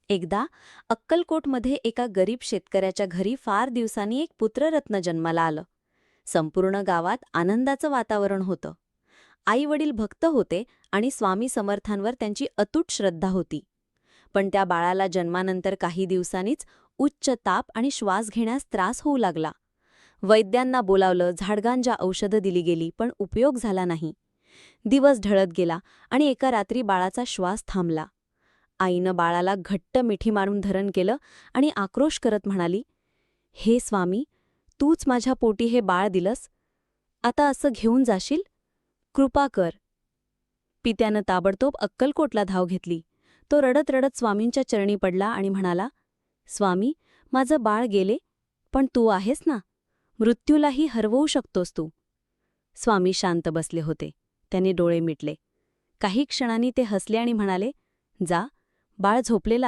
एकदा अक्कलकोटमध्ये एका गरीब शेतकऱ्याच्या घरी फार दिवसांनी एक पुत्ररत्न जन्माला आलं. संपूर्ण गावात आनंदाचं वातावरण होतं. आई-वडील भक्त होते आणि स्वामी समर्थांवर त्यांची अतूट श्रद्धा होती. पण त्या बाळाला जन्मानंतर काही दिवसांनीच उच्च ताप आणि श्वास घेण्यास त्रास होऊ लागला. वैद्यांना बोलावलं, झाडगांजा औषधं दिली गेली, पण उपयोग झाला नाही. दिवस ढळत गेला आणि एका रात्री बाळाचा श्वास थांबला. आईनं बाळाला घट्ट मिठी मारून धरण केलं आणि आक्रोश करत म्हणाली, "हे स्वामी, तूच माझ्या पोटी हे बाळ दिलंस. आता असं घेऊन जाशील? कृपा कर." पित्यानं ताबडतोब अक्कलकोटला धाव घेतली. तो रडत रडत स्वामींच्या चरणी पडला आणि म्हणाला, "स्वामी, माझं बाळ गेले, पण तू आहेस ना? मृत्यूलाही हरवू शकतोस तू." स्वामी शांत बसले होते. त्यांनी डोळे मिटले. काही क्षणांनी ते हसले आणि म्हणाले, "जा, बाळ झोपलेलं आहे.